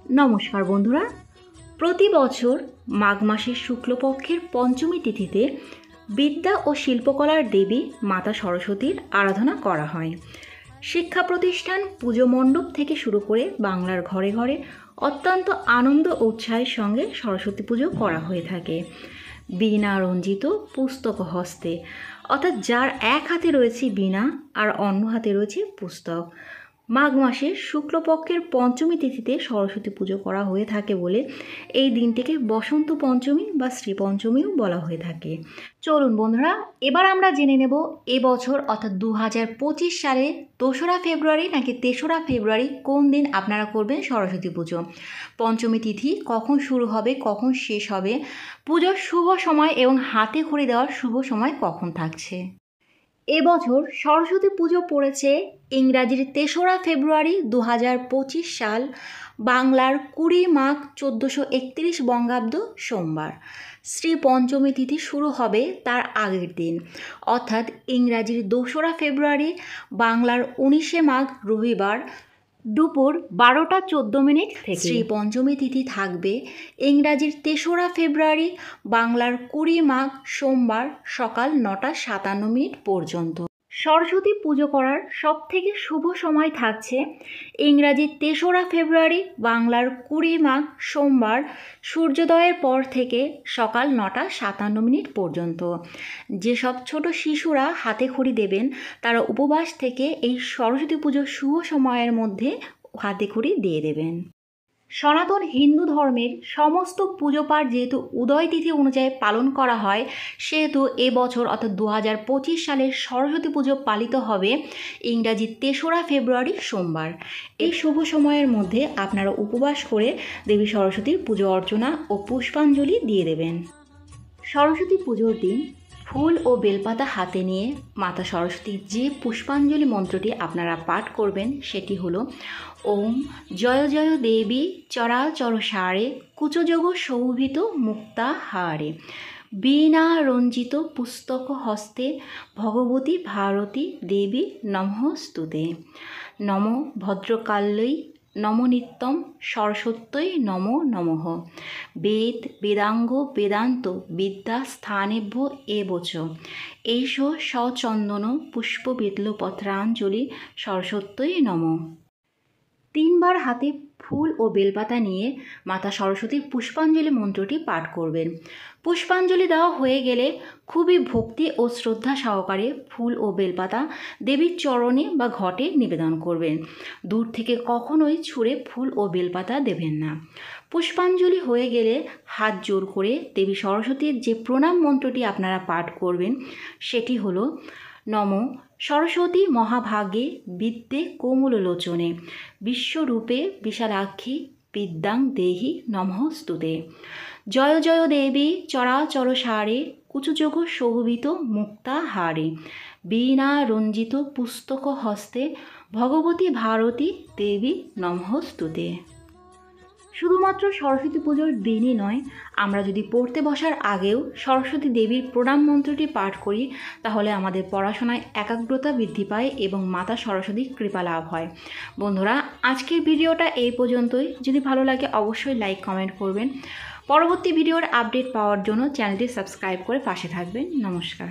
নমস্কার বন্ধুরা, প্রতি বছর মাঘ মাসের শুক্লপক্ষের পঞ্চমী তিথিতে বিদ্যা ও শিল্পকলার দেবী মাতা সরস্বতীর আরাধনা করা হয়। শিক্ষা প্রতিষ্ঠান, পুজো মণ্ডপ থেকে শুরু করে বাংলার ঘরে ঘরে অত্যন্ত আনন্দ ও উৎসাহের সঙ্গে সরস্বতী পুজো করা হয়ে থাকে। বীণা রঞ্জিত পুস্তক হস্তে, অর্থাৎ যার এক হাতে রয়েছে বীণা আর অন্য হাতে রয়েছে পুস্তক। মাঘ মাসের শুক্লপক্ষের পঞ্চমী তিথিতে সরস্বতী পুজো করা হয়ে থাকে বলে এই দিনটিকে বসন্ত পঞ্চমী বা শ্রী পঞ্চমীও বলা হয়ে থাকে। চলুন বন্ধুরা, এবার আমরা জেনে নেব এবছর অর্থাৎ 2025 সালে 2রা ফেব্রুয়ারি নাকি 3রা ফেব্রুয়ারি কোন দিন আপনারা করবেন সরস্বতী পুজো। পঞ্চমী তিথি কখন শুরু হবে, কখন শেষ হবে, পুজোর শুভ সময় এবং হাতে খড়ি দেওয়ার শুভ সময় কখন থাকছে। এবছর সরস্বতী পুজো পড়েছে ইংরাজির 3রা ফেব্রুয়ারি 2025 সাল, বাংলার 20 মাঘ 1431 বঙ্গাব্দ সোমবার। শ্রী পঞ্চমী তিথি শুরু হবে তার আগের দিন, অর্থাৎ ইংরাজির 2রা ফেব্রুয়ারি, বাংলার 19 মাঘ রবিবার দুপুর 12টা 14 থেকে। শ্রী পঞ্চমী তিথি থাকবে ইংরাজির 3রা ফেব্রুয়ারি, বাংলার 20 মাঘ সোমবার সকাল 9টা 57 পর্যন্ত। সরস্বতী পুজো করার সবথেকে শুভ সময় থাকছে ইংরাজির 3রা ফেব্রুয়ারি, বাংলার 20 মাঘ সোমবার সূর্যোদয়ের পর থেকে সকাল 9টা 57 পর্যন্ত। যেসব ছোট শিশুরা হাতে খড়ি দেবেন তারা উপবাস থেকে এই সরস্বতী পুজোর শুভ সময়ের মধ্যে হাতে খড়ি দিয়ে দেবেন। সনাতন হিন্দু ধর্মের সমস্ত পুজো পাঠ যেহেতু উদয় তিথি অনুযায়ী পালন করা হয়, সেহেতু এবছর অর্থাৎ 2025 সালের সরস্বতী পুজো পালিত হবে ইংরাজি 3রা ফেব্রুয়ারি সোমবার। এই শুভ সময়ের মধ্যে আপনারা উপবাস করে দেবী সরস্বতীর পুজো অর্চনা ও পুষ্পাঞ্জলি দিয়ে দেবেন। সরস্বতী পুজোর দিন ফুল ও বেলপাতা হাতে নিয়ে মাতা সরস্বতীর যে পুষ্পাঞ্জলি মন্ত্রটি আপনারা পাঠ করবেন সেটি হলো ওম জয় জয় দেবী চরাচর সারে কুচযোগ শোভিত মুক্তা হারে, বীণা রঞ্জিত পুস্তক হস্তে ভগবতী ভারতী দেবী নমস্তুতে, নম ভদ্রকাল্যৈ নম নিত্যম সরস্বত্যই নমো নমঃ, বেদ বেদাঙ্গ বেদান্ত বিদ্যা স্থানেভ্য এবচ, এইষ সচন্দন পুষ্প বিল্বপত্রাঞ্জলি সরস্বত্যই নমঃ। 3বার হাতে ফুল ও বেলপাতা নিয়ে মাতা সরস্বতীর পুষ্পাঞ্জলি মন্ত্রটি পাঠ করবেন। পুষ্পাঞ্জলি দেওয়া হয়ে গেলে খুবই ভক্তি ও শ্রদ্ধা সহকারে ফুল ও বেলপাতা দেবীর চরণে বা ঘটে নিবেদন করবেন। দূর থেকে কখনোই ছুঁড়ে ফুল ও বেলপাতা দেবেন না। পুষ্পাঞ্জলি হয়ে গেলে হাত জোর করে দেবী সরস্বতীর যে প্রণাম মন্ত্রটি আপনারা পাঠ করবেন সেটি হলো নম সরস্বতী মহাভাগে বিদ্যে কোমললোচনে বিশ্বরূপে বিশালাক্ষী বিদ্যাং দেহি নমস্তুতে, জয় জয় দেবী চরাচর সারে কুচযোগ শোভিত মুক্তা হারে, বীণা রঞ্জিত পুস্তক হস্তে ভগবতী ভারতী দেবী নমস্তুতে। শুধুমাত্র সরস্বতী পুজোর দিনই নয়, আমরা যদি পড়তে বসার আগেও সরস্বতী দেবীর প্রণাম মন্ত্রটি পাঠ করি তাহলে আমাদের পড়াশোনায় একাগ্রতা বৃদ্ধি পায় এবং মাতা সরস্বতীর কৃপা লাভ হয়। বন্ধুরা, আজকের ভিডিওটা এই পর্যন্তই। যদি ভালো লাগে অবশ্যই লাইক কমেন্ট করবেন। পরবর্তী ভিডিওর আপডেট পাওয়ার জন্য চ্যানেলটি সাবস্ক্রাইব করে পাশে থাকবেন। নমস্কার।